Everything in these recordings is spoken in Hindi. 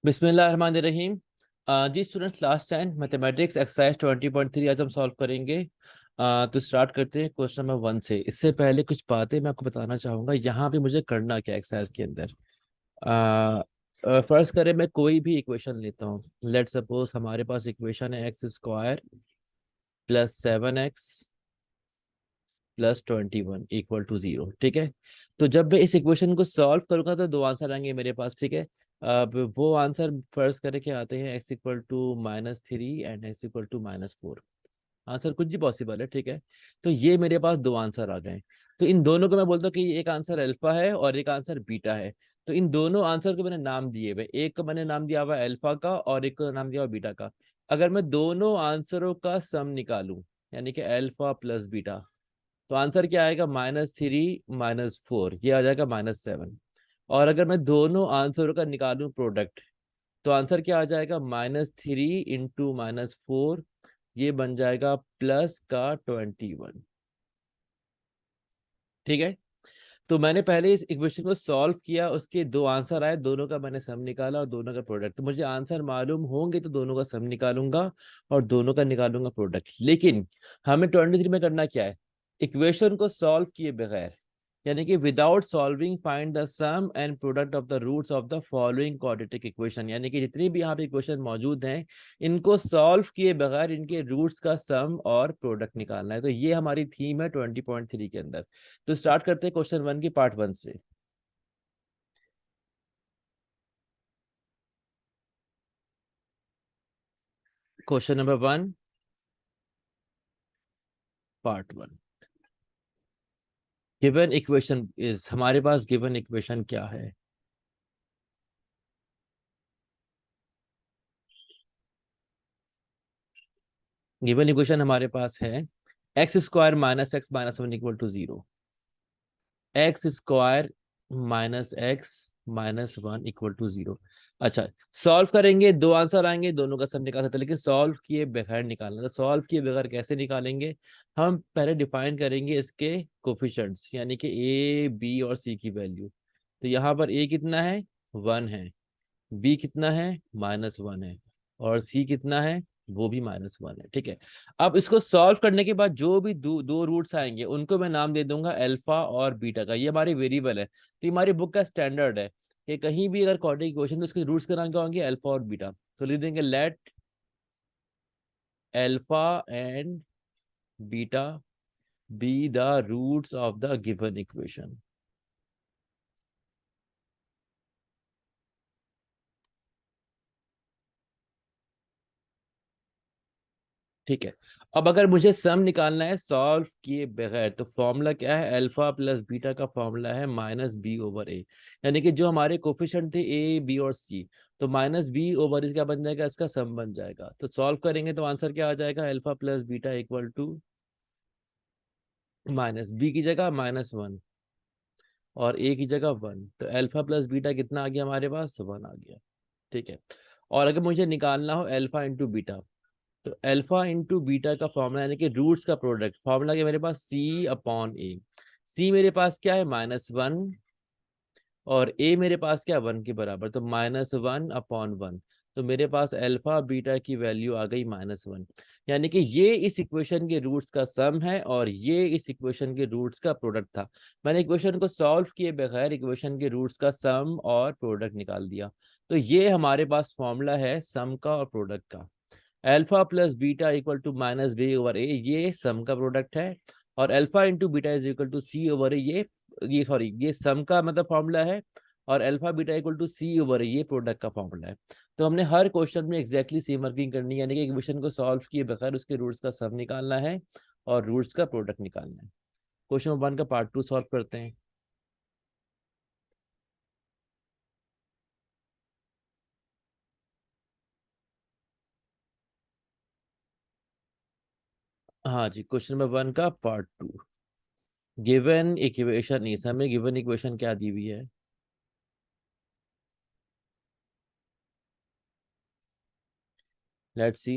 बिस्मिल्लाहिर्रहमानिर्रहीम। जी students, last time mathematics exercise 20.3 आज हम सॉल्व करेंगे। तो स्टार्ट करते हैं क्वेश्चन नंबर 1 से। इससे पहले कुछ बातें मैं आपको बताना चाहूँगा यहाँ पे मुझे करना क्या एक्सरसाइज के अंदर। फर्स्ट करें, मैं कोई भी इक्वेशन लेता हूँ। लेट सपोज हमारे पास इक्वेशन है x² + 7x + 21 = 0। ठीक है, तो जब मैं इस इक्वेशन को सॉल्व करूंगा तो दो आंसर आएंगे मेरे पास। ठीक है, अब वो आंसर फर्स्ट करके क्या आते हैं, x = -3 एंड x = -4। आंसर कुछ भी पॉसिबल है। ठीक है, तो ये मेरे पास दो आंसर आ गए। तो इन दोनों को मैं बोलता हूँ कि एक आंसर अल्फा है और एक आंसर बीटा है। तो इन दोनों आंसर को मैंने नाम दिए हुए, एक को मैंने नाम दिया हुआ अल्फा का और एक को नाम दिया हुआ बीटा का। अगर मैं दोनों आंसरों का सम निकालूं, यानी कि अल्फा प्लस बीटा, तो आंसर क्या आएगा, -3 -4, ये आ जाएगा -7। और अगर मैं दोनों आंसरों का निकालूं प्रोडक्ट, तो आंसर क्या आ जाएगा, -3 इंटू -4, ये बन जाएगा +21। ठीक है, तो मैंने पहले इस इक्वेशन को सॉल्व किया, उसके दो आंसर आए, दोनों का मैंने सम निकाला और दोनों का प्रोडक्ट। तो मुझे आंसर मालूम होंगे तो दोनों का सम निकालूंगा और दोनों का निकालूंगा प्रोडक्ट। लेकिन हमें 23 में करना क्या है, इक्वेशन को सॉल्व किए बगैर, यानी कि without solving find the sum and product of the roots of the following quadratic equation. यानी कि जितनी भी यहाँ पे इक्वेशन मौजूद हैं, इनको सॉल्व किए बगैर इनके रूट्स का सम और प्रोडक्ट निकालना है। तो ये हमारी थीम है 20.3 के अंदर। तो स्टार्ट करते हैं क्वेश्चन 1 की पार्ट 1 से। Question number 1 part 1। Given equation is, हमारे पास गिवन इक्वेशन क्या है। गिवन इक्वेशन हमारे पास है x² - x - 1 = 0। x² - x - 1 = 0। अच्छा, सॉल्व करेंगे, दो आंसर आएंगे, दोनों का सम निकाल सकते हैं, लेकिन सॉल्व किए बगैर निकालना। तो सॉल्व किए बगैर कैसे निकालेंगे, हम पहले डिफाइन करेंगे इसके कोफिशिएंट्स, यानी कि a b और c की वैल्यू। तो यहाँ पर a कितना है, 1 है, b कितना है, -1 है, और c कितना है, वो भी -1 है। ठीक है, अब इसको सॉल्व करने के बाद जो भी दो रूट्स आएंगे उनको मैं नाम दे दूंगा अल्फा और बीटा का। ये हमारी वेरिएबल है, तो ये हमारी बुक का स्टैंडर्ड है कि कहीं भी अगर क्वाड्रेटिक इक्वेशन तो उसके रूट्स का नाम क्या होंगे, अल्फा और बीटा। तो लिख देंगे let alpha and beta be the roots of the given equation. ठीक है, अब अगर मुझे सम निकालना है सॉल्व किए बगैर, तो फॉर्मूला क्या है, अल्फा प्लस बीटा का फॉर्मूला है -b/a। यानी कि जो हमारे कोफिशिएंट थे a b और c, तो -b/a क्या बन जाएगा, इसका सम बन जाएगा। तो सॉल्व करेंगे तो आंसर क्या आ जाएगा, alpha plus beta equal to -b की जगह -1 और a की जगह 1। तो अल्फा प्लस बीटा कितना आ गया हमारे पास, 1 आ गया। ठीक है, और अगर मुझे निकालना हो अल्फा इंटू बीटा, तो अल्फा इंटू बीटा का फॉर्मूला, यानी कि रूट्स का प्रोडक्ट, फॉर्मूला क्या मेरे पास, c/a। c मेरे पास क्या है, -1, और a मेरे पास क्या, 1 के बराबर, तो -1/1। तो मेरे पास अल्फा बीटा की वैल्यू आ गई -1। यानी कि ये इस इक्वेशन के रूट्स का सम है और ये इस इक्वेशन के रूट्स का प्रोडक्ट था। मैंने इक्वेशन को सॉल्व किए बगैर इक्वेशन के रूट्स का सम और प्रोडक्ट निकाल दिया। तो ये हमारे पास फॉर्मूला है सम का और प्रोडक्ट का। Alpha plus beta equal to -b/a, ये सम का प्रोडक्ट है। और alpha into beta is equal to c/a, ये सॉरी, ये सम का मतलब फॉर्मूला है, और alpha beta equal to c/a, ये प्रोडक्ट का फॉर्मूला है। तो हमने हर क्वेश्चन में एग्जैक्टली सेम वर्किंग करनी है, यानी कि इक्वेशन को सॉल्व किए बगैर उसके रूट्स का सम निकालना है और रूट्स का प्रोडक्ट निकालना है। क्वेश्चन नंबर 1 का पार्ट 2 सॉल्व करते हैं। हाँ जी, क्वेश्चन नंबर 1 का पार्ट 2। गिवन इक्वेशन इज, हमें गिवन इक्वेशन क्या दी हुई है, लेट्स सी।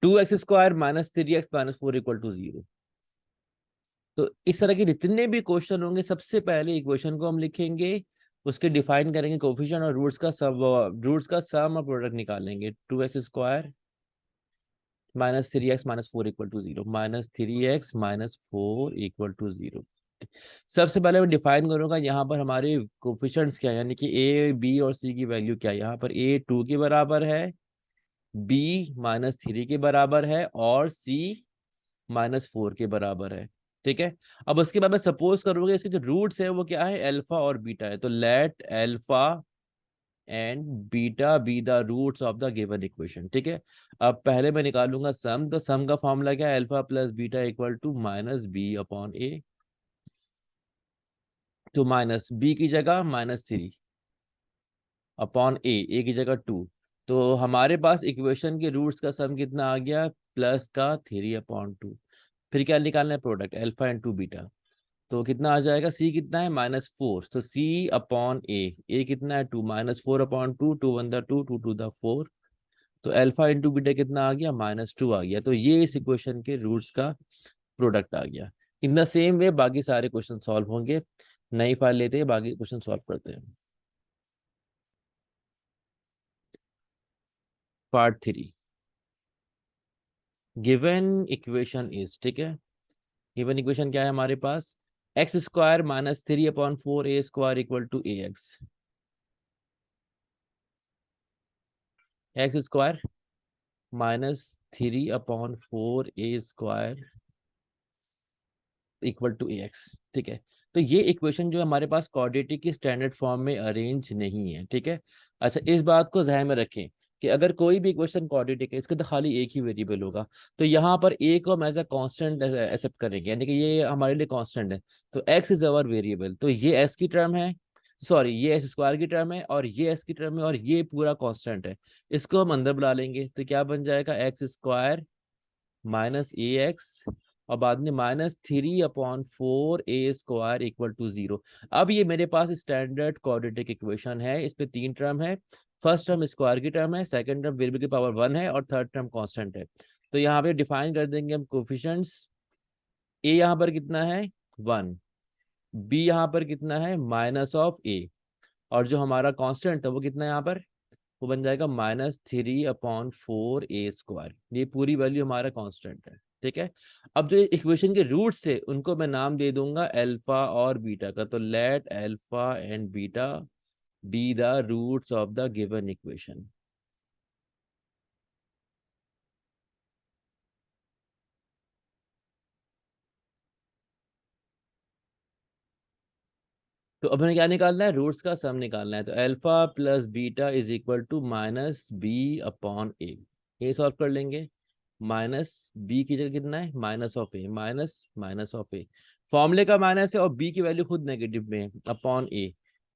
2x² - 3x - 4 = 0। तो इस तरह के जितने भी क्वेश्चन होंगे, सबसे पहले इक्वेशन को हम लिखेंगे उसके डिफाइन करेंगे कोफिशिएंट और रूट्स का सम और प्रोडक्ट निकालेंगे। 2x² -3x-4 equal to 0, -3x -4 equal to 0। सबसे पहले मैं डिफाइन करूंगा यहाँ पर हमारे कोफिशिएंट्स क्या है, यानी कि ए बी और सी की वैल्यू क्या है। यहाँ पर ए 2 के बराबर है, बी -3 के बराबर है और सी -4 के बराबर है। ठीक है। अब उसके बाद मैं सपोज करूंगा इसके जो रूट्स है वो क्या है, अल्फा और बीटा है। तो let alpha and beta be the roots of the given equation. ठीक है। अब पहले मैं निकालूंगा सम। तो सम का फॉर्मूला क्या है, alpha plus beta equal to -b/a। तो माइनस बी की जगह -3/a की जगह 2। तो हमारे पास इक्वेशन के रूट्स का सम कितना आ गया, प्लस का 3/2। फिर क्या निकालना है, प्रोडक्ट अल्फा इंटू बीटा। तो कितना आ जाएगा, सी कितना है -4, तो c/a कितना है 2, -4/2, 2 1 2, 2 2 4। तो अल्फा इंटू बीटा कितना आ गया, -2 आ गया। तो ये इस इक्वेशन के रूट्स का प्रोडक्ट आ गया। इन द सेम वे बाकी सारे क्वेश्चन सॉल्व होंगे। नई फाइल लेते हैं, बाकी क्वेश्चन सॉल्व करते हैं। पार्ट 3, गिवन इक्वेशन इज, ठीक है। गिवन इक्वेशन क्या है हमारे पास, x² -3/4 a² equal to ax। x² -3/4 a² equal to ax। ठीक है। तो ये इक्वेशन जो हमारे पास क्वाड्रेटिक की स्टैंडर्ड फॉर्म में अरेंज नहीं है। ठीक है। अच्छा, इस बात को ध्यान में रखें कि अगर कोई भी इक्वेशन क्वाड्रेटिक है, इसका तो खाली एक ही वेरिएबल होगा। तो यहाँ पर a को हम एज अ कांस्टेंट एक्सेप्ट करेंगे, यानी कि ये हमारे लिए कांस्टेंट है। तो x इज अवर वेरिएबल। तो ये x की टर्म है, सॉरी ये x² की टर्म है, और ये x की टर्म है, और ये पूरा कांस्टेंट है। इसको हम अंदर बुला लेंगे तो क्या बन जाएगा, x² -ax और बाद में -3/4 a² इक्वल टू 0। अब ये मेरे पास स्टैंडर्ड क्वाड्रेटिक इक्वेशन है। इस पे 3 टर्म है। फर्स्ट टर्म स्क्वायर की टर्म है, सेकंड टर्म वेरिएबल की पावर 1 है, और थर्ड टर्म कांस्टेंट है। तो यहाँ पे डिफाइन कर देंगे हम कोफिशिएंट्स। ए यहाँ पर कितना है 1, बी यहाँ पर कितना है -a, और जो हमारा कांस्टेंट है वो कितना है यहाँ पर, वो बन जाएगा -3/4 a²। ये पूरी वैल्यू हमारा कांस्टेंट है। ठीक है। अब जो इक्वेशन के रूट्स है उनको मैं नाम दे दूंगा अल्फा और बीटा का। तो let alpha and beta be the roots of the given equation. तो अब हमें क्या निकालना है, रूट्स का सम निकालना है। तो alpha plus beta is equal to -b/a। ये सॉल्व कर लेंगे। माइनस बी की जगह कितना है, -(a), माइनस फॉर्मूले का माइनस है, और बी की वैल्यू खुद नेगेटिव में है, अपॉन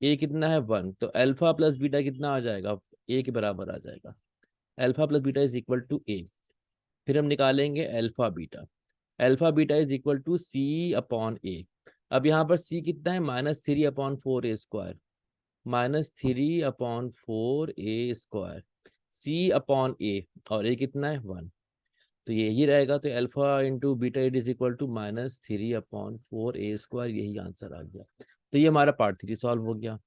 ए कितना है 1। तो अल्फा प्लस बीटा कितना आ जाएगा, ए के बराबर आ जाएगा। Alpha plus beta is equal to A. फिर हम निकालेंगे alpha beta is equal to c/a। अब यहाँ पर c कितना है, -3/4 a², -3/4 a², c/a, और a कितना है 1। तो यही रहेगा। तो alpha into beta it is equal to -3/4 a²। यही आंसर आ गया। तो ये हमारा पार्ट 3 सॉल्व हो गया।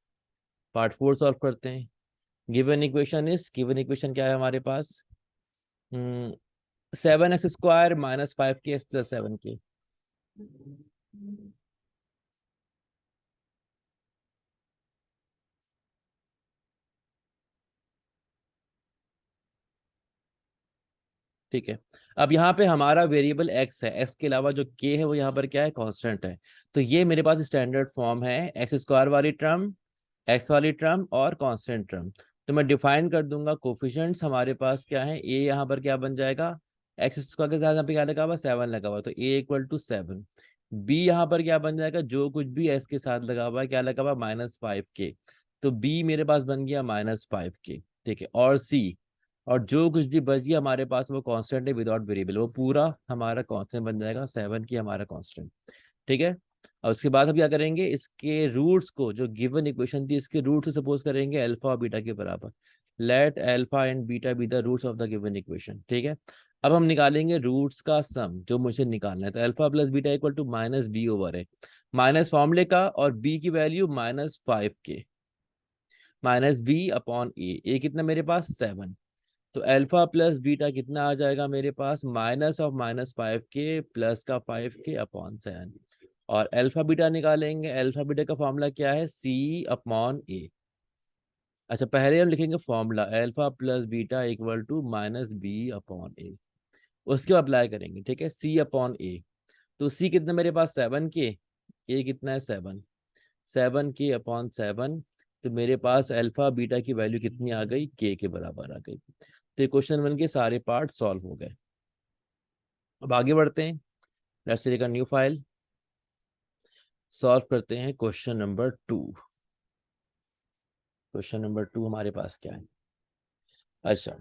पार्ट 4 सॉल्व करते हैं। गिवन इक्वेशन क्या है हमारे पास, 7x² -5k + 7k। ठीक है। अब यहाँ पे हमारा वेरिएबल x है, x के अलावा जो k है वो यहाँ पर क्या है, कांस्टेंट है। तो ये मेरे पास स्टैंडर्ड फॉर्म है, x² वाली टर्म, x वाली टर्म और कांस्टेंट टर्म। तो मैं डिफाइन कर दूंगा कोफिशिएंट्स हमारे पास क्या है, a यहाँ पर क्या बन जाएगा, x² के साथ यहाँ पे क्या लगा हुआ, 7 लगा हुआ, तो a इक्वल टू 7। b यहाँ पर क्या बन जाएगा, जो कुछ भी s के साथ लगा हुआ है क्या लगा हुआ, -5k। तो b मेरे पास बन गया -5k। ठीक है। और c, और जो कुछ भी बच गया हमारे पास वो कांस्टेंट है विदाउट वेरिएबल, वो पूरा हमारा कांस्टेंट बन जाएगा, 7 की हमारा कांस्टेंट। ठीक है। और उसके बाद हम क्या करेंगे, इसके रूट्स को, जो गिवन इक्वेशन थी इसके रूट से सपोज करेंगे अल्फा और बीटा के बराबर। Let alpha and beta be the roots of the given equation. ठीक है। अब हम निकालेंगे रूट्स का सम जो मुझे निकालना है। तो alpha plus beta equal to -b/a, minus फॉर्मूले का, और b की value -5k। Minus B upon A कितना मेरे पास 7। तो अल्फा प्लस बीटा कितना आ जाएगा मेरे पास, माइनस ऑफ -5k प्लस का 5k अपॉन 7। और अल्फा बीटा निकालेंगे, अल्फा बीटा का फॉर्मूला क्या है, सी अपॉन ए। अच्छा पहले हम लिखेंगे formula alpha plus beta equal to minus B upon A, उसके बाद अप्लाई करेंगे, ठीक है, सी अपॉन ए। तो सी कितना मेरे पास 7k, ए कितना है 7, 7k अपॉन 7। तो मेरे पास अल्फा बीटा की वैल्यू कितनी आ गई, के बराबर आ गई। तो क्वेश्चन 1 के सारे पार्ट सॉल्व हो गए। अब आगे बढ़ते हैं, let's take a new file, solve करते हैं क्वेश्चन नंबर 2। क्वेश्चन नंबर 2 हमारे पास क्या है, अच्छा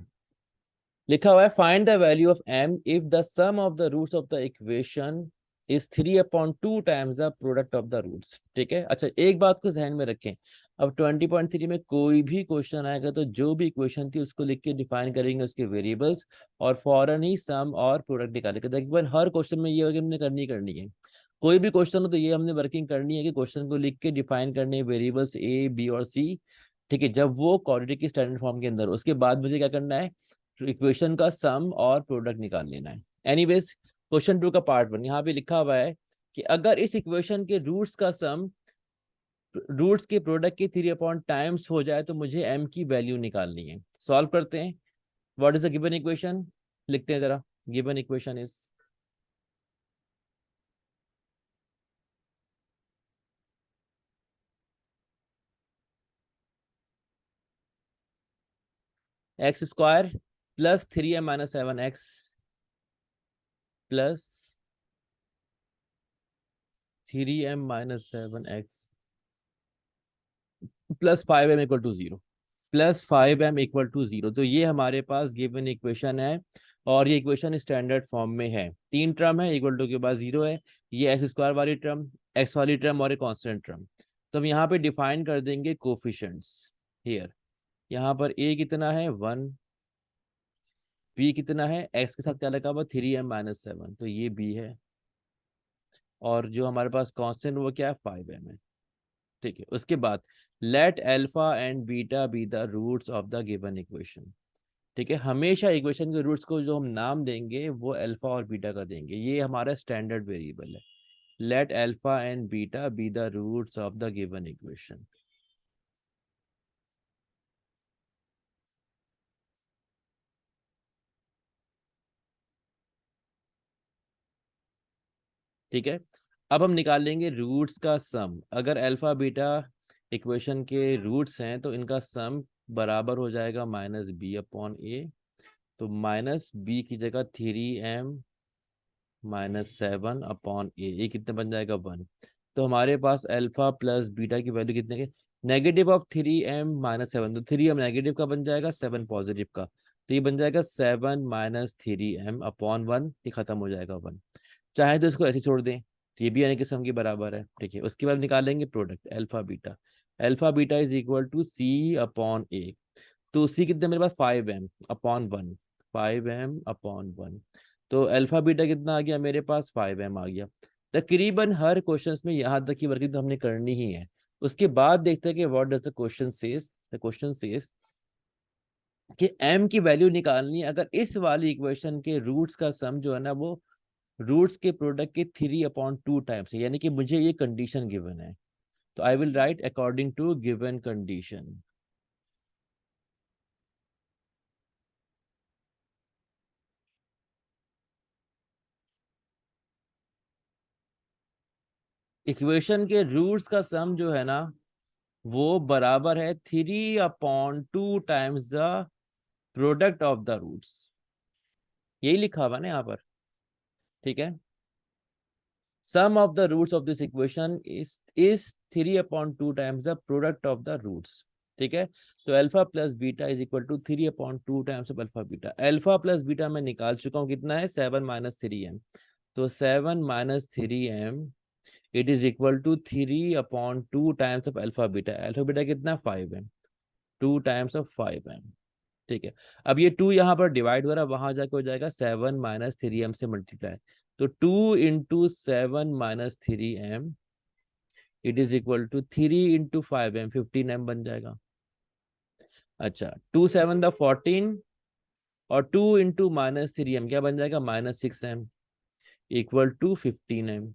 लिखा हुआ है find the value of m if the sum of the roots of the equation is 3/2 times the product of the roots. ठीक है, अच्छा एक बात को ध्यान में रखें, अब 20.3 में कोई भी क्वेश्चन आएगा तो जो भी इक्वेशन थी उसको लिख के डिफाइन करेंगे उसके वेरिएबल्स, और फौरन ही सम और प्रोडक्ट निकालेंगे। तकरीबन हर क्वेश्चन में ये हमने करनी है, कोई भी क्वेश्चन हो तो ये हमने वर्किंग करनी है कि क्वेश्चन को लिख के डिफाइन करने वेरिएबल्स ए बी और सी। ठीक है, जब वो क्वाड्रेटिक की स्टैंडर्ड फॉर्म के अंदर, उसके बाद मुझे क्या करना है, इक्वेशन का सम और प्रोडक्ट निकाल लेना है। एनीवेज क्वेश्चन 2 का पार्ट 1 यहाँ पे लिखा हुआ है कि अगर इस इक्वेशन के रूट्स का सम रूट्स के प्रोडक्ट के 3 टाइम्स हो जाए तो मुझे m की वैल्यू निकालनी है। सॉल्व करते हैं, what is the given equation, लिखते हैं जरा। Given equation is x² plus 3m-7x plus 3m-7x plus 5m equal to 0, plus 5m equal to 0। तो ये हमारे पास गिवन इक्वेशन है, और ये इक्वेशन स्टैंडर्ड फॉर्म में है। 3 टर्म है, इक्वल टू के बाद 0 है, ये x² वाली टर्म, x वाली टर्म और एक कांस्टेंट टर्म। तो हम यहाँ पे डिफाइन कर देंगे कोफिशिएंट्स हियर। यहाँ पर a कितना है 1, b कितना है, x के साथ क्या लगा हुआ 3m-7, तो ये b है, और जो हमारे पास कांस्टेंट वो क्या है 5m है। ठीक है, उसके बाद let alpha and beta be the roots of the given equation. ठीक है, हमेशा इक्वेशन के रूट्स को जो हम नाम देंगे वो अल्फा और बीटा का देंगे, ये हमारा स्टैंडर्ड वेरिएबल है। Let alpha and beta be the roots of the given equation. ठीक है, अब हम निकालेंगे रूट्स का सम। अगर अल्फा बीटा इक्वेशन के रूट्स हैं तो इनका सम बराबर हो जाएगा -b/a। तो -b की जगह 3m-7/a, ये कितने बन जाएगा 1। तो हमारे पास अल्फा प्लस बीटा की वैल्यू कितने के, नेगेटिव ऑफ 3m-7, तो 3m नेगेटिव का बन जाएगा, 7 पॉजिटिव का, तो ये बन जाएगा 7-3m/1, ये खत्म हो जाएगा 1। चाहे तो इसको ऐसे छोड़ दें, तो ये भी यानी कि सम के बराबर है। ठीक है, उसके बाद निकालेंगे product alpha beta. Alpha beta is equal to c/a। तो सी कितने मेरे पास 5m/1, 5m/1। तो अल्फा बीटा कितना आ गया मेरे पास 5m आ गया। तकरीबन हर क्वेश्चन में यहाँ तक की वर्किंग तो हमने करनी ही है। उसके बाद देखते हैं कि what does the question says. The question says कि m की वैल्यू निकालनी है अगर इस वाली इक्वेशन के रूट्स का सम जो है ना वो रूट्स के प्रोडक्ट के 3/2 टाइम्स है, यानी कि मुझे ये कंडीशन गिवन है। तो I will write according to given condition. Equation के रूट्स का सम जो है ना वो बराबर है 3/2 times the product of the roots, यही लिखा हुआ ना यहाँ पर। ठीक है, sum of the roots of this equation is 3/2 times the product of the roots. ठीक है, तो alpha plus beta is equal to 3/2 times of alpha beta. Alpha plus beta मैं निकाल चुका हूँ, कितना है 7-3m। तो 7-3m it is equal to 3/2 times of alpha beta. Alpha beta कितना 5m, 2 टाइम्स ऑफ 5m। ठीक है, अब ये 2 यहाँ पर डिवाइड हो रहा है, वहां जाके हो जाएगा 7-3m से मल्टीप्लाई। तो 2 × 7-3m it is equal to 3 × 5m, 15m बन जाएगा। अच्छा, 2 7 द 14 और 2 × -3m क्या बन जाएगा, -6m equal to 15m।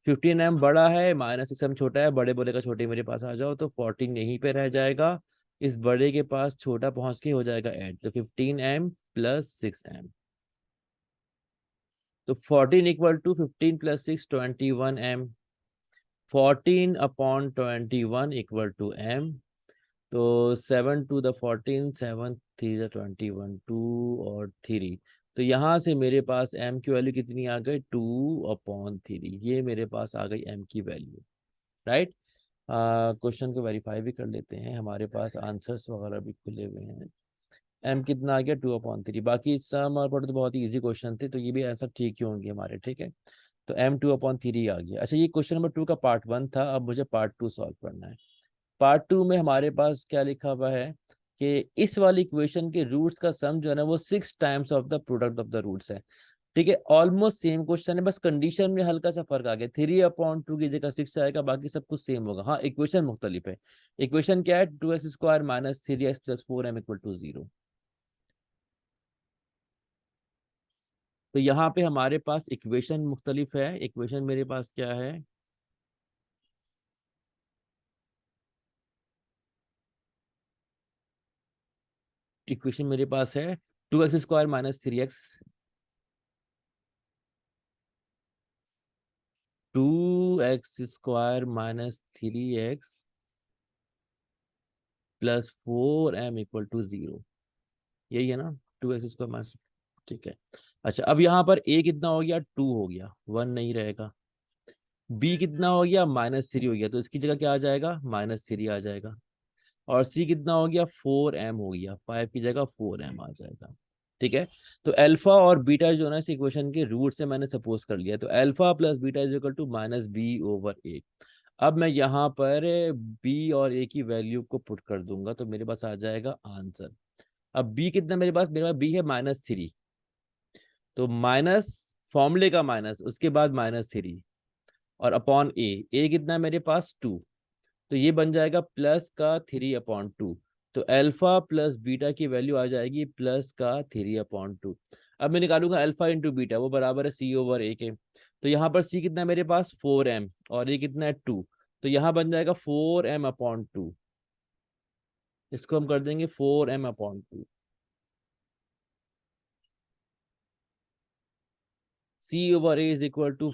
15m बड़ा है, -6m छोटा है, बड़े बोले का छोटे मेरे पास आ जाओ, तो 14 यहीं पे रह जाएगा, इस बड़े के पास छोटा पहुंच के हो जाएगा ऐड, तो 15m + 6m। तो 14 equal to 15 + 6 21m। 14/21 equal to m। तो 7 to the 14, 7 3 the 21, 2 और 3। तो यहाँ से मेरे पास m की वैल्यू कितनी आ गई, 2/3। ये मेरे पास आ गई m की वैल्यू, राइट। क्वेश्चन को वेरीफाई भी कर लेते हैं, हमारे पास आंसर्स वगैरह भी खुले हुए हैं। m कितना आ गया, 2/3। बाकी सम और पार्ट तो बहुत ही इजी क्वेश्चन थे, तो ये भी आंसर ठीक ही होंगे हमारे, ठीक है। तो m 2/3 आ गया। अच्छा, ये क्वेश्चन नंबर 2 का पार्ट 1 था, अब मुझे पार्ट 2 सॉल्व करना है। पार्ट 2 में हमारे पास क्या लिखा हुआ है कि इस वाली इक्वेशन के रूट्स का सम जो है ना वो 6 times of the product of the roots है, ठीक है। ऑलमोस्ट सेम क्वेश्चन है, बस कंडीशन में हल्का सा फर्क आ गया, 3/2 की जगह 6 आएगा, बाकी सब कुछ सेम होगा। हाँ, इक्वेशन मुख्तलिफ है। इक्वेशन क्या है, 2x² - 3x + 4m = 0। तो यहाँ पे हमारे पास इक्वेशन मुख्तलिफ है। इक्वेशन मेरे पास क्या है, इक्वेशन मेरे पास है 2x² - 3x, 2x² - 3x + 4m = 0। यही है ना, 2x²। ठीक है। अच्छा, अब यहाँ पर a कितना हो गया, 2 हो गया, 1 नहीं रहेगा। b कितना हो गया, -3 हो गया, तो इसकी जगह क्या आ जाएगा, -3 आ जाएगा। और c कितना हो गया, 4m हो गया, 5 की जगह 4m आ जाएगा। ठीक है। तो अल्फा और बीटा जो है ना इस इक्वेशन के रूट से मैंने सपोज कर लिया, तो अल्फा + बीटा = -b/a। अब मैं यहाँ पर b और a की वैल्यू को पुट कर दूंगा, तो मेरे पास आ जाएगा आंसर। अब b कितना मेरे पास b है -3, तो माइनस, फॉर्मूले का माइनस, उसके बाद -3 और अपॉन ए कितना है मेरे पास, 2। तो ये बन जाएगा प्लस का 3/2। तो अल्फा + बीटा की वैल्यू आ जाएगी प्लस का 3/2। अब मैं निकालूंगा अल्फा इंटू बीटा, वो बराबर है c/a के। तो यहाँ पर c कितना है मेरे पास, 4m, और ये कितना है, 2। तो यहाँ बन जाएगा 4m/2। इसको हम कर देंगे 4m/2। c/a =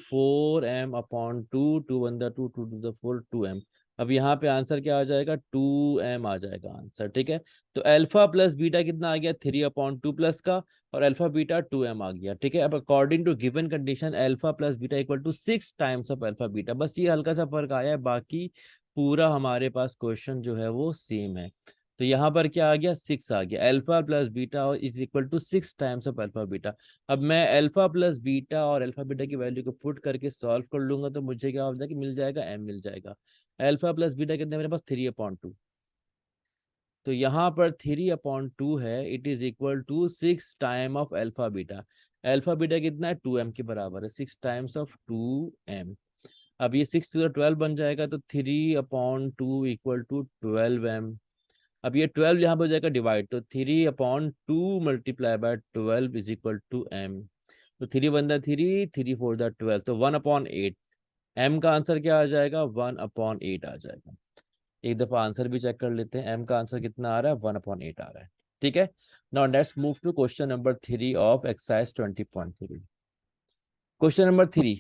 4m/2, 2 × 2, 2 × 4, 2m। अब यहाँ पे आंसर क्या आ जाएगा, 2m आ जाएगा आंसर, ठीक है। तो अल्फा + बीटा कितना आ गया, 3/2 प्लस का, और अल्फा बीटा 2m आ गया, ठीक है। अब according to given condition alpha + beta = 6 times of alpha beta, बस ये हल्का सा फर्क आया है, बाकी पूरा हमारे पास क्वेश्चन जो है वो सेम है। तो यहाँ पर क्या आ गया, 6 आ गया, alpha + beta = 6 times of alpha beta. अब मैं अल्फा + बीटा और अल्फा बीटा की वैल्यू को पुट करके सॉल्व कर लूंगा, तो मुझे क्या हो जाएगा, मिल जाएगा m मिल जाएगा। अल्फा + बीटा कितने मेरे पास, 3/2। तो यहाँ पर 3/2 है, it is equal to 6 time of alpha beta. Alpha beta कितना है, 2m के बराबर है, 6 टाइम्स ऑफ 2m। अब ये 6 to the 12 बन जाएगा, तो 3/2 = 12m। अब ये 12 यहाँ पर हो जाएगा डिवाइड, तो 3/2 × 12 = m। तो 3 × 1 = 3, 3 × 4 = 12, तो 1/8। m का आंसर क्या आ जाएगा, 1/8 आ जाएगा। एक दफा आंसर भी चेक कर लेते हैं, m का आंसर कितना आ रहा है, 1/8 आ रहा है, ठीक है। Now let's move to question number 3 of exercise 20.3। Question number 3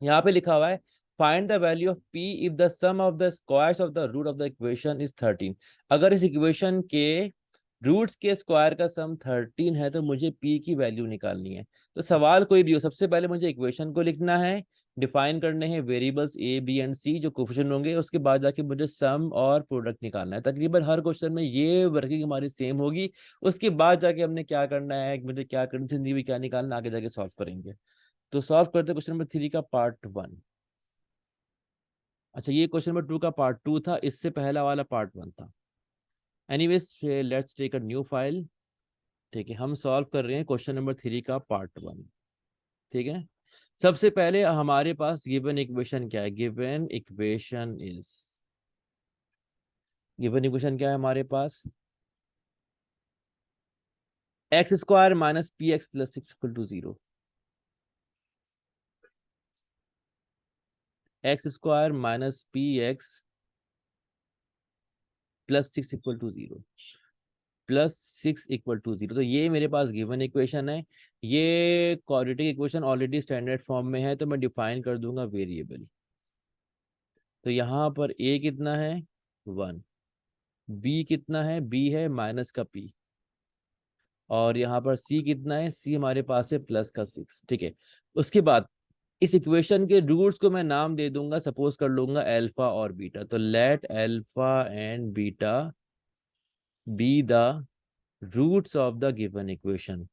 यहाँ पे लिखा हुआ है, find the value of p if the sum of the squares of the root of the equation is 13। अगर इस इक्वेशन के रूट्स के स्क्वायर का सम 13 है, तो मुझे p की वैल्यू निकालनी है। तो सवाल कोई भी हो, सबसे पहले मुझे इक्वेशन को लिखना है, डिफाइन करने हैं variables a b and c जो कोफिशिएंट होंगे, उसके बाद जाके मुझे सम और प्रोडक्ट निकालना है। तकरीबन हर क्वेश्चन में ये वर्किंग हमारी सेम होगी। उसके बाद जाके हमने क्या करना है, मुझे क्या करनी जिंदगी में क्या निकालना, आगे जाके सॉल्व करेंगे। तो सॉल्व करते क्वेश्चन नंबर 3 का पार्ट 1। अच्छा, ये क्वेश्चन नंबर 2 का पार्ट 2 था, इससे पहला वाला पार्ट 1 था। Anyways, let's take a new file. ठीक है, हम सॉल्व कर रहे हैं क्वेश्चन नंबर 3 का पार्ट 1। ठीक है। सबसे पहले हमारे पास गिवन इक्वेशन क्या है, given equation is given equation क्या है हमारे पास, X square minus P X plus 6 equal to 0। X square minus P X plus 6 equal to 0, plus 6 equal to 0। तो ये मेरे पास गिवन इक्वेशन है। ये quadratic equation already standard form में है, तो मैं डिफाइन कर दूंगा वेरिएबल। तो यहाँ पर ए कितना है 1, बी कितना है, बी है माइनस का पी, और यहाँ पर सी कितना है, सी हमारे पास है प्लस का 6। ठीक है, उसके बाद इस इक्वेशन के रूट्स को मैं नाम दे दूंगा, सपोज कर लूंगा अल्फा और बीटा। तो let alpha and beta be the roots of the given equation.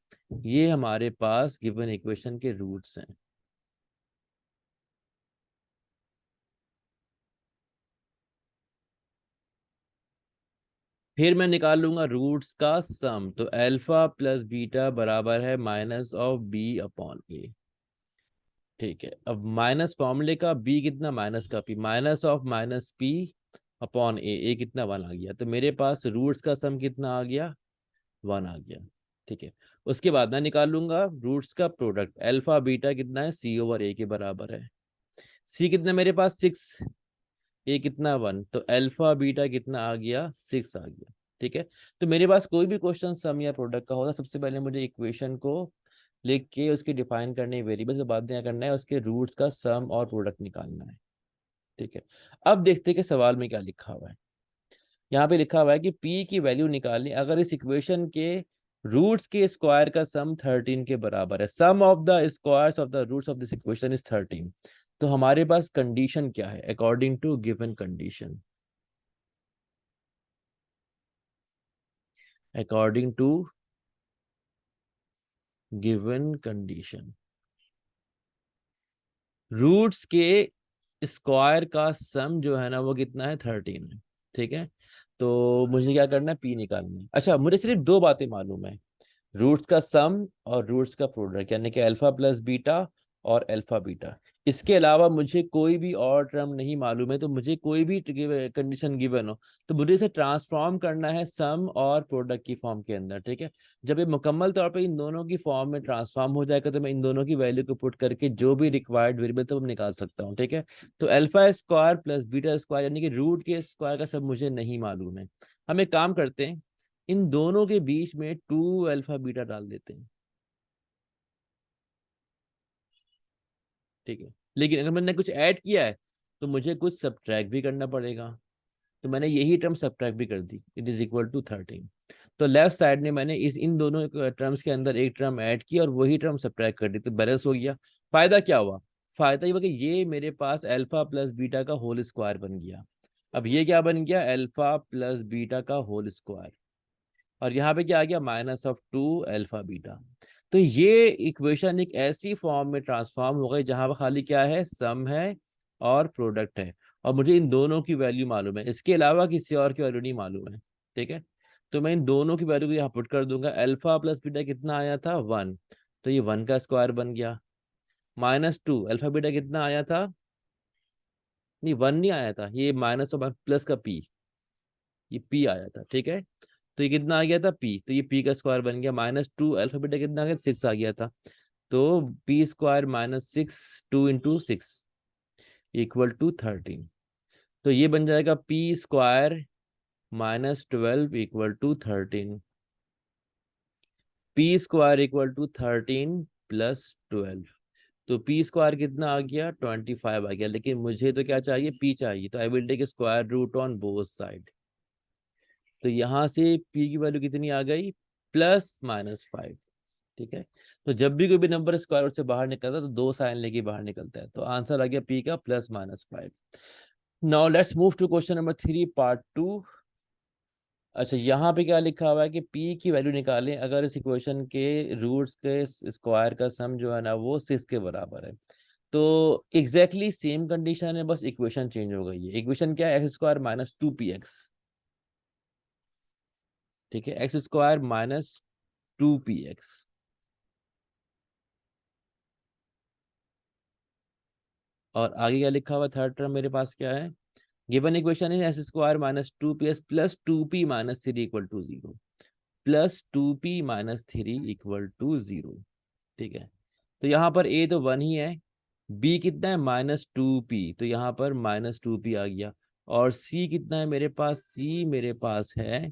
ये हमारे पास गिवन इक्वेशन के रूट्स हैं। फिर मैं निकाल लूंगा रूट्स का सम। तो अल्फा प्लस बीटा बराबर है माइनस ऑफ बी अपॉन ए। ठीक है, अब माइनस फॉर्मूले का, बी कितना माइनस का P, minus of minus P upon A कितना 1 आ गया। तो मेरे पास रूट्स का सम कितना आ गया, 1 आ गया। ठीक है, उसके बाद मैं निकाल लूंगा रूट्स का प्रोडक्ट। अल्फा बीटा कितना है, सी ओवर ए के बराबर है। सी कितना मेरे पास 6, ए कितना 1, तो अल्फा बीटा कितना आ गया 6 आ गया। ठीक है, तो मेरे पास कोई भी क्वेश्चन सम या प्रोडक्ट का होगा, सबसे पहले मुझे इक्वेशन को लिख के उसकी डिफाइन करने, वेरिएबल से बाद में करना है, उसके रूट्स का सम और प्रोडक्ट निकालना है। ठीक है, अब देखते हैं कि सवाल में क्या लिखा हुआ है। यहाँ पे लिखा हुआ है कि p की वैल्यू निकालनी अगर इस इक्वेशन के रूट्स के स्क्वायर का सम 13 के बराबर है। Sum of the squares of the roots of this equation is 13। तो हमारे पास कंडीशन क्या है, according to given condition, according to given condition roots के स्क्वायर का सम जो है ना वो कितना है 13 है। ठीक है, तो मुझे क्या करना है, पी निकालना है। अच्छा, मुझे सिर्फ दो बातें मालूम है, रूट्स का सम और रूट्स का प्रोडक्ट, यानी कि अल्फा प्लस बीटा और अल्फा बीटा। इसके अलावा मुझे कोई भी और टर्म नहीं मालूम है। तो मुझे कोई भी कंडीशन गिवन हो तो मुझे इसे ट्रांसफॉर्म करना है सम और प्रोडक्ट की फॉर्म के अंदर। ठीक है, जब ये मुकम्मल तौर पे इन दोनों की फॉर्म में ट्रांसफॉर्म हो जाएगा तो मैं इन दोनों की वैल्यू को पुट करके जो भी रिक्वायर्ड वेरिएबल तो निकाल सकता हूँ। ठीक है, तो alpha square plus beta square यानी कि रूट के स्क्वायर का सब मुझे नहीं मालूम है। हम एक काम करते हैं, इन दोनों के बीच में 2 अल्फा बीटा डाल देते हैं। ठीक है, लेकिन अगर मैंने कुछ ऐड किया है तो मुझे कुछ सब्ट्रैक्ट भी करना पड़ेगा। तो मैंने यही टर्म सब्ट्रैक्ट भी कर दी, इट इज इक्वल टू 13। तो लेफ्ट साइड में मैंने इस इन दोनों टर्म्स के अंदर एक टर्म ऐड की और वही टर्म सब्ट्रैक्ट कर दी, तो बैलेंस हो गया। फायदा क्या हुआ, फायदा ये हुआ कि ये मेरे पास अल्फा प्लस बीटा का होल स्क्वायर बन गया। अब ये क्या बन गया, अल्फा प्लस बीटा का होल स्क्वायर, और यहाँ पे क्या आ गया, माइनस ऑफ 2 अल्फा बीटा। तो ये इक्वेशन एक ऐसी फॉर्म में ट्रांसफॉर्म हो गई जहां पर खाली क्या है, सम है और प्रोडक्ट है, और मुझे इन दोनों की वैल्यू मालूम है, इसके अलावा किसी और की वैल्यू नहीं मालूम है। ठीक है, तो मैं इन दोनों की वैल्यू को यहाँ पुट कर दूंगा। अल्फा प्लस बीटा कितना आया था 1, तो ये 1 का स्क्वायर बन गया। माइनस 2 अल्फा बीटा कितना आया था, नहीं 1 नहीं आया था, ये माइनस और प्लस का पी, ये पी आया था। ठीक है, तो ये कितना आ गया था पी, तो ये पी का स्क्वायर बन गया। माइनस 2 अल्फा बीटा कितना आ गया, 6 आ गया था। तो P square minus 6, 2 into 6 equal to 13। तो ये बन जाएगा P square minus 12 equal to 13। P square equal to 13 plus 12। तो पी स्क्वायर कितना आ गया, 25 आ गया। लेकिन मुझे तो क्या चाहिए, पी चाहिए, तो I will take square root on both side. तो यहां से पी की वैल्यू कितनी आ गई, +-5। ठीक है, तो जब भी कोई भी नंबर स्क्वायर रूट से बाहर निकलता है तो दो साइन लेके बाहर निकलता है। तो आंसर आ गया पी का +-5। Now let's move to question number 3 part 2। अच्छा, यहाँ पे क्या लिखा हुआ है कि p की वैल्यू निकालें अगर इस इक्वेशन के रूट्स के स्क्वायर का सम जो है ना वो 6 के बराबर है। तो एग्जैक्टली सेम कंडीशन है, बस इक्वेशन चेंज हो गई है। इक्वेशन क्या है, एक्स स्क्वायर माइनस 2px। ठीक है, एक्स स्क्वायर माइनस 2px। और आगे क्या लिखा हुआ, थर्ड टर्म मेरे पास क्या है, गिवन इक्वेशन है S square minus 2ps plus 2p minus 3 equal to 0, plus 2p minus 3 equal to 0। ठीक है, तो यहाँ पर a तो 1 ही है, b कितना है -2p, तो यहाँ पर -2p आ गया, और c कितना है मेरे पास, c मेरे पास है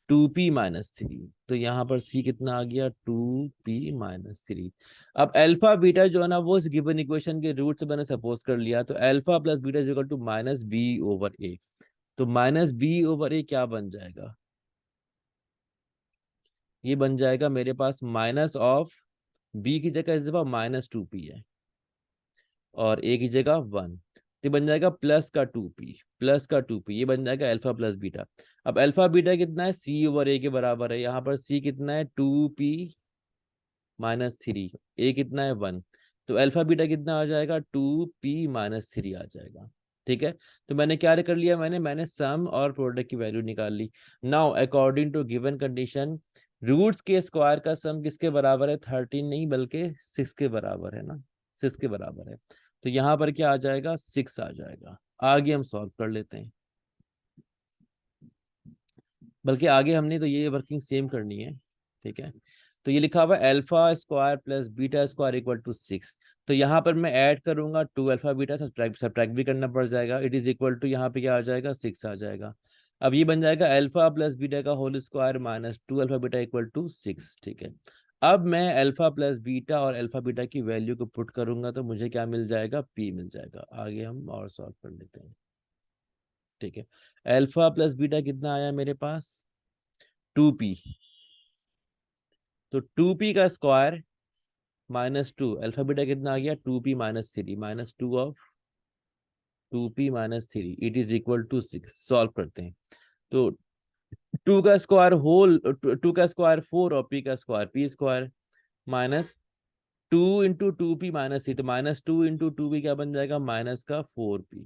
2p माइनस 3, तो यहाँ पर c कितना आ गया 2p माइनस 3। अब अल्फा बीटा जो है ना वो इस गिवन इक्वेशन के रूट से मैंने सपोज कर लिया, तो alpha plus beta is equal to minus B over A, तो माइनस बी ओवर ए क्या बन जाएगा, ये बन जाएगा मेरे पास माइनस ऑफ बी की जगह इस दफा -2p है और ए की जगह 1, तो बन जाएगा प्लस का 2p, प्लस का 2p, ये बन जाएगा अल्फा प्लस बीटा। अब अल्फा बीटा कितना है, सी ओवर ए के बराबर है, यहाँ पर सी कितना है 2p माइनस 3, ए कितना है 1, तो अल्फा बीटा कितना आ जाएगा 2p माइनस 3 आ जाएगा। ठीक है, तो मैंने क्या कर लिया, मैंने सम और प्रोडक्ट की वैल्यू निकाल ली। Now according to given condition roots के स्क्वायर का सम किसके बराबर है, 13 नहीं बल्कि 6 के बराबर है ना, 6 के बराबर है, तो यहाँ पर क्या आ जाएगा 6 आ जाएगा। आगे हम सॉल्व कर लेते हैं, बल्कि आगे हमने तो ये वर्किंग सेम करनी है। ठीक है, तो ये लिखा हुआ है alpha square plus beta square equal to 6, तो यहाँ पर मैं ऐड करूंगा 2 अल्फा बीटा, सब्ट्रैक्ट भी करना पड़ जाएगा, इट इज इक्वल टू यहाँ पे क्या आ जाएगा 6 आ जाएगा। अब ये बन जाएगा अल्फा प्लस बीटा का whole square minus 2 alpha beta equal to 6। ठीक है, अब मैं अल्फा प्लस बीटा और अल्फा बीटा की वैल्यू को पुट करूंगा तो मुझे क्या मिल जाएगा, पी मिल जाएगा। आगे हम और सॉल्व कर लेते हैं। ठीक है, अल्फा प्लस बीटा कितना आया मेरे पास 2p, तो 2p का स्क्वायर -2, अल्फा बीटा कितना आ गया 2p minus 3, -2 of 2p minus 3 it is equal to 6। Solve करते हैं, तो 2 का स्क्वायर होल 2 का स्क्वायर 4 और p का square p square minus 2 into 2p minus 3, तो -2 इंटू 2p क्या बन जाएगा माइनस का 4p,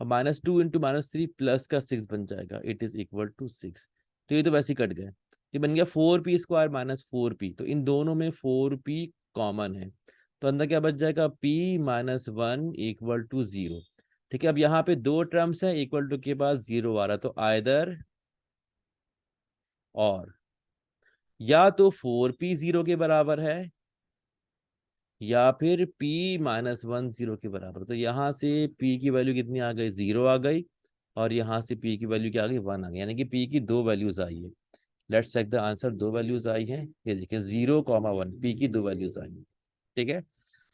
और -2 इंटू -3 प्लस का 6 बन जाएगा, इट इज इक्वल टू 6। तो ये तो वैसे ही कट गए, ये बन गया 4p स्क्वायर माइनस 4p, तो इन दोनों में 4p कॉमन है, तो अंदर क्या बच जाएगा p माइनस 1 इक्वल टू 0। ठीक है, अब यहाँ पे दो टर्म्स है, इक्वल टू के बाद 0 आ रहा, तो आइदर और, या तो 4p 0 के बराबर है या फिर p -1 0 के बराबर, तो यहाँ से p की वैल्यू कितनी आ गई 0 आ गई, और यहाँ से p की वैल्यू क्या आ गई 1 आ गई, यानी कि p की दो वैल्यूज आई है। लेट्स चेक द आंसर, दो वैल्यूज आई हैं, ये देखिए 0, 1 p की दो वैल्यूज आई हैं। ठीक है,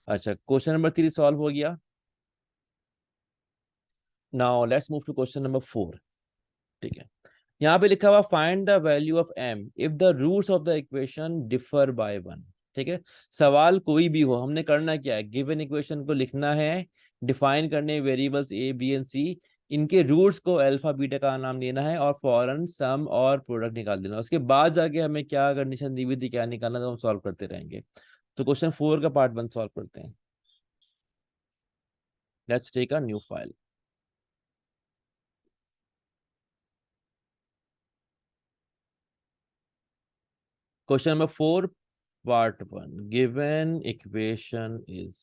अच्छा क्वेश्चन नंबर 3 सॉल्व हो गया। Now let's move to question number 4। ठीक है, यहाँ पे लिखा हुआ find the value of m if the roots of the equation differ by 1। ठीक है, सवाल कोई भी हो, हमने करना क्या है, गिवन इक्वेशन को लिखना है, डिफाइन करने variables a b and c, इनके रूट्स को अल्फा बीटा का नाम लेना है और फौरन सम और प्रोडक्ट निकाल देना, उसके बाद जाके हमें क्या कंडीशन दी हुई थी क्या निकालना, तो हम सॉल्व करते रहेंगे। तो क्वेश्चन 4 का पार्ट 1 सॉल्व करते हैं। Let's take a new file. Question number 4 part 1, given equation is,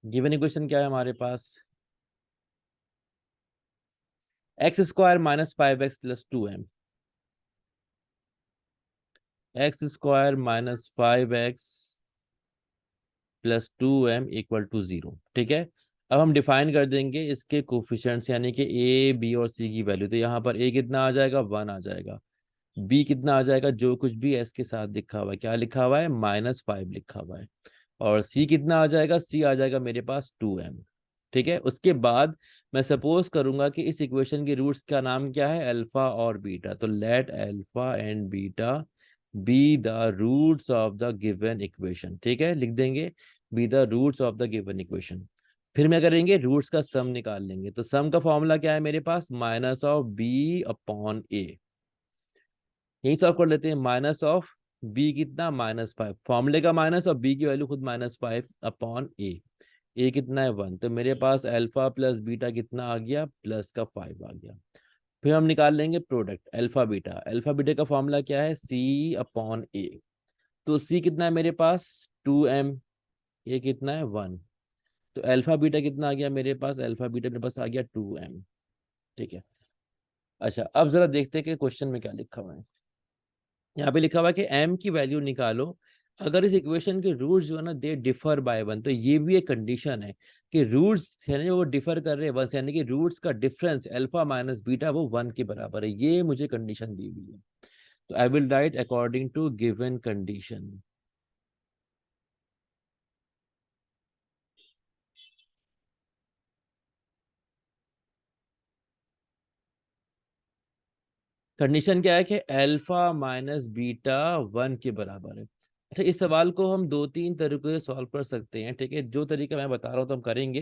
given equation क्या है हमारे पास, X square minus 5x plus 2m, X square minus 5x plus 2m equal to 0। ठीक है, अब हम डिफाइन कर देंगे इसके कोफिशिएंट्स, यानी कि a b और c की वैल्यू, तो यहाँ पर a कितना आ जाएगा 1 आ जाएगा, b कितना आ जाएगा जो कुछ भी s के साथ लिखा हुआ है, क्या लिखा हुआ है -5 लिखा हुआ है, और c कितना आ जाएगा, c आ जाएगा मेरे पास 2m। ठीक है, उसके बाद मैं सपोज करूंगा कि इस इक्वेशन के रूट्स का नाम क्या है, अल्फा और बीटा, तो let alpha and beta be the roots of the given equation. ठीक है, लिख देंगे be the roots of the given equation. फिर मैं करेंगे रूट्स का सम निकाल लेंगे, तो सम का फॉर्मूला क्या है मेरे पास, माइनस ऑफ बी अपॉन ए, यही सॉल्व कर लेते हैं, माइनस ऑफ बी कितना -5, फॉर्मूले का माइनस और बी की वैल्यू खुद -5 अपॉन ए कितना है 1, तो मेरे पास अल्फा प्लस बीटा कितना आ गया प्लस का 5 आ गया। फिर हम निकाल लेंगे प्रोडक्ट अल्फा बीटा का फॉर्मूला क्या है सी अपॉन ए, तो सी कितना है मेरे पास 2m ये कितना है 1। तो अल्फा बीटा कितना आ गया मेरे पास, अल्फा बीटा मेरे पास आ गया 2m। ठीक है। अच्छा अब जरा देखते हैं कि क्वेश्चन में क्या लिखा हुआ है। यहाँ पे लिखा हुआ है कि m की वैल्यू निकालो अगर इस इक्वेशन के रूट्स जो है ना दे डिफर बाय 1। तो ये भी एक कंडीशन है कि रूट्स है ना वो डिफर कर रहे हैं 1 से, यानी कि रूट्स का डिफरेंस अल्फा माइनस बीटा वो 1 के बराबर है। ये मुझे कंडीशन दी हुई है। तो I will write according to given condition. Condition क्या है कि अल्फा माइनस बीटा 1 के बराबर है। अच्छा इस सवाल को हम दो तीन तरीकों से सॉल्व कर सकते हैं। ठीक है, जो तरीका मैं बता रहा हूँ तो हम करेंगे,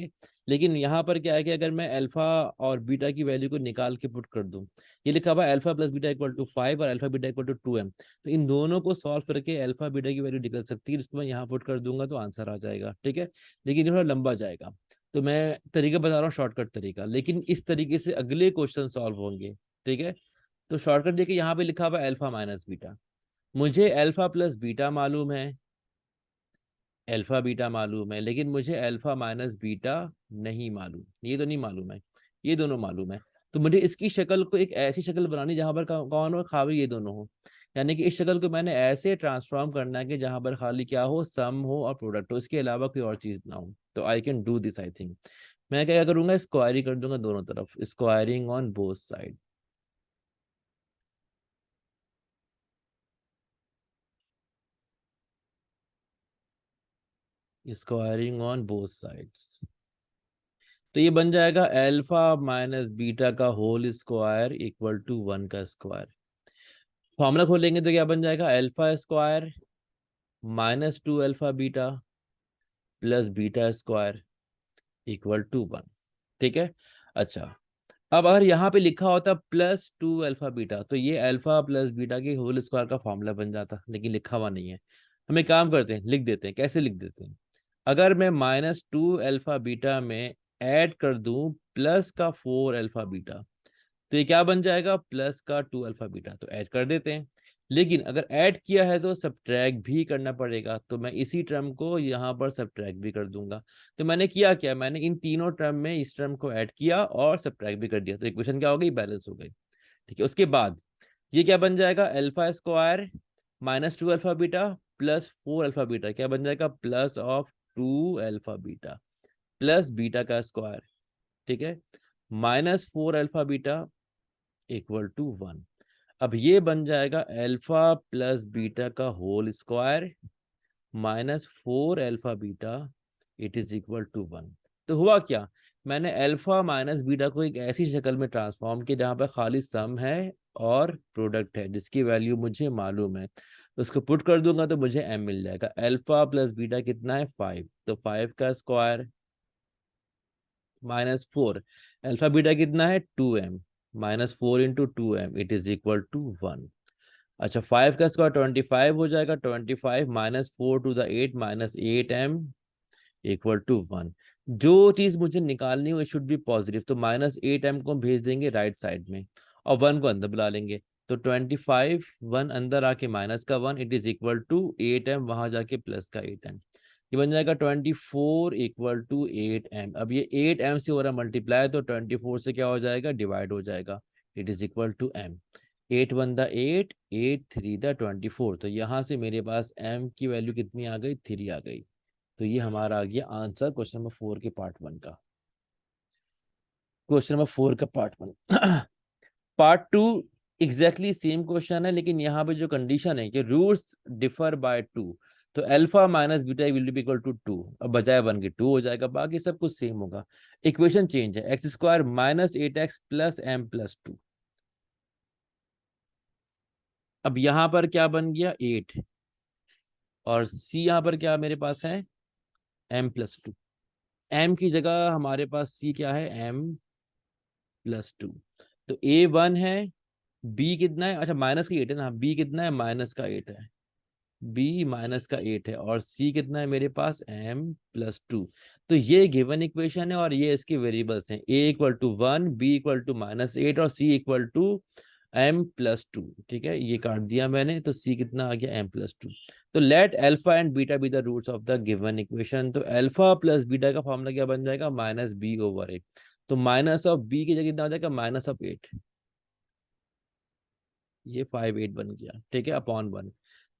लेकिन यहाँ पर क्या है कि अगर मैं अल्फा और बीटा की वैल्यू को निकाल के पुट कर दूं, ये लिखा हुआ है alpha plus beta equal to 5 और alpha beta equal to 2m। तो इन दोनों को सॉल्व करके अल्फा बीटा की वैल्यू निकल सकती है, जिसको मैं यहाँ पुट कर दूंगा तो आंसर आ जाएगा। ठीक है, लेकिन ये थोड़ा लंबा जाएगा, तो मैं तरीका बता रहा हूँ शॉर्टकट तरीका, लेकिन इस तरीके से अगले क्वेश्चन सॉल्व होंगे। ठीक है, तो शॉर्टकट देखिए यहाँ पे लिखा हुआ है अल्फा माइनस बीटा। मुझे अल्फा प्लस बीटा मालूम है, अल्फा बीटा मालूम है, लेकिन मुझे अल्फा माइनस बीटा नहीं मालूम। ये तो नहीं मालूम है, ये दोनों मालूम है। तो मुझे इसकी शक्ल को एक ऐसी शक्ल बनानी जहां पर कौन हो, खाली ये दोनों हो। यानी कि इस शक्ल को मैंने ऐसे ट्रांसफॉर्म करना है कि जहां पर खाली क्या हो, सम हो और प्रोडक्ट हो, इसके अलावा कोई और चीज ना हो। तो I can do this I think. मैं क्या करूंगा, स्क्वायरिंग कर दूंगा दोनों तरफ, squaring on both side, squaring on both sides. तो ये बन जाएगा अल्फा माइनस बीटा का होल स्क्वायर इक्वल टू 1 का स्क्वायर। फॉर्मूला खोलेंगे तो क्या बन जाएगा, alpha square minus 2 alpha beta plus beta square equal to 1। ठीक है। अच्छा अब अगर यहाँ पे लिखा होता प्लस 2 अल्फा बीटा, तो ये अल्फा प्लस बीटा के होल स्क्वायर का फॉर्मूला बन जाता, लेकिन लिखा हुआ नहीं है। हम एक काम करते हैं, लिख देते हैं। कैसे लिख देते हैं, अगर मैं माइनस 2 अल्फा बीटा में ऐड कर दूं प्लस का 4 अल्फा बीटा, तो ये क्या बन जाएगा, प्लस का 2 अल्फा बीटा। तो ऐड कर देते हैं, लेकिन अगर ऐड किया है तो सब्ट्रैक्ट भी करना पड़ेगा। तो मैं इसी टर्म को यहाँ पर सब्ट्रैक्ट भी कर दूंगा। तो मैंने किया क्या, मैंने इन तीनों टर्म में इस टर्म को ऐड किया और सब्ट्रैक्ट भी कर दिया। तो इक्वेशन क्या हो गई, बैलेंस हो गई। ठीक है, उसके बाद ये क्या बन जाएगा, alpha square minus 2 alpha beta plus 4 alpha beta, क्या बन जाएगा, plus of 2 alpha beta plus beta का स्क्वायर। ठीक है, minus 4 alpha beta equal to 1। अब ये बन जाएगा अल्फा प्लस बीटा का whole square minus 4 alpha beta it is equal to 1। तो हुआ क्या, मैंने अल्फा माइनस बीटा को एक ऐसी शक्ल में ट्रांसफॉर्म किया जहां पर खाली सम है और प्रोडक्ट है, जिसकी वैल्यू मुझे मालूम है। तो उसको पुट कर दूंगा तो मुझे m मिल जाएगा। अल्फा प्लस बीटा कितना है 5, तो 5 का स्क्वायर माइनस 4, अल्फा बीटा कितना है 2m, minus 4 into 2m it is equal to 1। अच्छा 5 का स्क्वायर 25 हो जाएगा, 25 minus 4 two the 8 minus 8m equal to 1। जो चीज मुझे निकालनी हो शुड बी पॉजिटिव, तो माइनस 8m को हम भेज देंगे राइट साइड में और 1 को अंदर बुला लेंगे। तो 25 1 अंदर आके माइनस का 1 it is equal to 8m, वहां जाके प्लस का 8m। ये बन जाएगा 24 इक्वल टू 8m। अब ये 8m से हो रहा मल्टीप्लाई, तो 24 से क्या हो जाएगा, डिवाइड हो जाएगा। It is equal to m। 8 1 the 8, 8 3 the 24। तो यहाँ से मेरे पास m की वैल्यू कितनी आ गई, 3 आ गई। तो ये हमारा आ गया आंसर क्वेश्चन नंबर 4 के पार्ट 1 का। क्वेश्चन नंबर 4 का part 1। Part 2 exactly same question है, लेकिन यहाँ पे जो कंडीशन है कि रूट्स डिफर बाय 2, तो alpha minus beta will be equal to 2, अब बजाय 1 के 2 हो जाएगा, बाकी सब कुछ सेम होगा। इक्वेशन चेंज है, x square minus 8x plus m plus 2। अब यहाँ पर क्या बन गया 8, और c यहाँ पर क्या मेरे पास है m प्लस 2। m की जगह हमारे पास c क्या है, m प्लस 2। तो a 1 है, b कितना है, अच्छा माइनस का 8 है ना, b कितना है, माइनस का 8 है, b माइनस का 8 है, और c कितना है मेरे पास, m प्लस 2। तो ये गिवन इक्वेशन है और ये इसके वेरिएबल्स हैं, a equal to 1, b equal to minus 8 और c equal to m plus 2। ठीक है, ये काट दिया मैंने, तो c कितना आ गया, m प्लस 2। तो let alpha and beta be the roots of the given equation. तो अल्फा प्लस बीटा का फॉर्मूला क्या बन जाएगा, माइनस बी ओवर ए। तो माइनस ऑफ बी की जगह कितना आ जाएगा, माइनस ऑफ 8, ये 5 8 बन गया, ठीक है, अपॉन 1।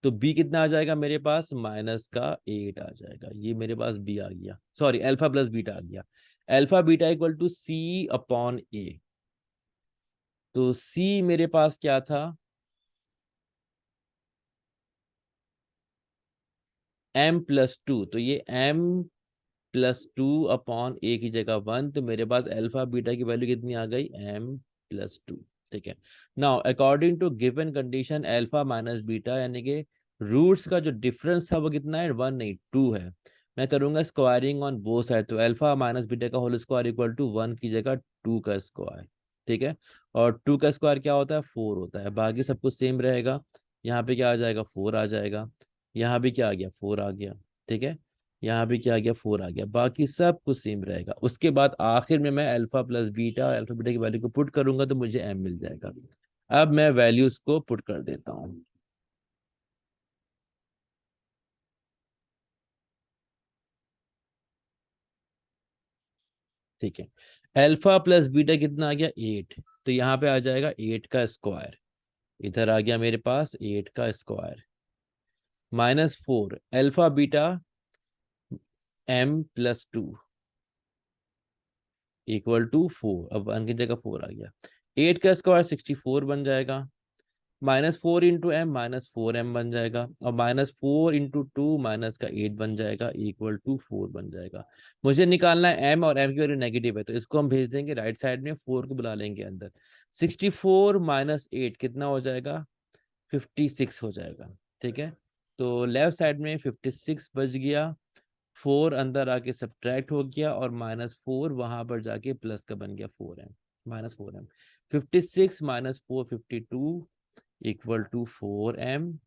तो बी कितना आ जाएगा मेरे पास, माइनस का 8 आ जाएगा, ये मेरे पास बी आ गया, सॉरी अल्फा प्लस बीटा आ गया। Alpha beta equal to C upon A. तो सी मेरे पास क्या था, m+2। तो ये m+2 अपॉन ए की जगह 1। तो मेरे पास अल्फा बीटा की वैल्यू कितनी आ गई, m+2। ठीक है। Now according to given condition alpha minus beta, यानी कि रूट्स का जो डिफरेंस था वो कितना है, 1 नहीं 2 है। मैं करूंगा स्क्वायरिंग ऑन बोथ साइड। तो अल्फा माइनस बीटा का होल स्क्वायर इक्वल टू 1 की जगह 2 का स्क्वायर। ठीक है। और 2 का स्क्वायर क्या होता है, 4 होता है। बाकी सब कुछ सेम रहेगा। यहाँ पे क्या आ जाएगा, 4 आ जाएगा। यहाँ भी क्या आ गया, 4 आ गया। ठीक है। यहाँ भी क्या आ गया, 4 आ गया। बाकी सब कुछ सेम रहेगा। उसके बाद आखिर में मैं अल्फा बीटा की वैल्यू को पुट करूंगा तो मुझे m मिल जाएगा। अब मैं वैल्यूज को पुट कर देता हूँ। ठीक है। अल्फा प्लस बीटा कितना आ गया, 8। तो यहाँ पे आ जाएगा 8 का स्क्वायर। इधर आ गया मेरे पास 8 का square, -4 alpha beta m+2 equal to 4। अब 1 की जगह 4 आ गया। 8 का स्क्वायर 64 बन जाएगा। -4 इंटू एम, -4m बन जाएगा। और -4 इंटू 2, माइनस का 8 बन जाएगा, इक्वल टू 4 बन जाएगा। मुझे निकालना है m, और m की वैल्यू नेगेटिव है तो इसको हम भेज देंगे राइट साइड में, 4 को बुला लेंगे अंदर। 64 माइनस 8 कितना हो जाएगा, 56 हो जाएगा। ठीक है। तो लेफ्ट साइड में 56 बच गया। 4 अंदर आके सब्ट्रैक्ट हो गया, और -4 वहां पर जाके प्लस का बन गया, 4m, -4m। 56 -4 52 equal to 4m।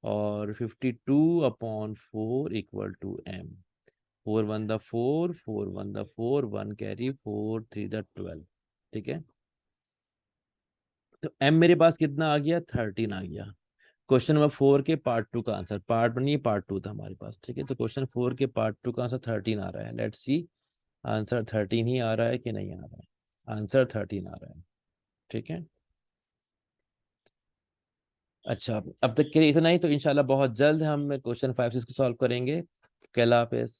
और 52/4 equal to m। 4 1 the 4, 4 1 the 4, 1 carry, 4 3 the 12। ठीक है। तो m मेरे पास कितना आ गया, 13 आ गया। क्वेश्चन नंबर 4 के पार्ट 2 का आंसर, पार्ट 1 नहीं पार्ट 2 था हमारे पास। ठीक है। तो क्वेश्चन 4 के पार्ट 2 का आंसर 13 आ रहा है। लेट्स सी आंसर 13 ही आ रहा है कि नहीं आ रहा है। आंसर 13 आ रहा है। ठीक है। अच्छा, अब तक के लिए इतना ही। तो इंशाल्लाह बहुत जल्द हम क्वेश्चन 5 6 को सॉल्व करेंगे। कल हाफिज।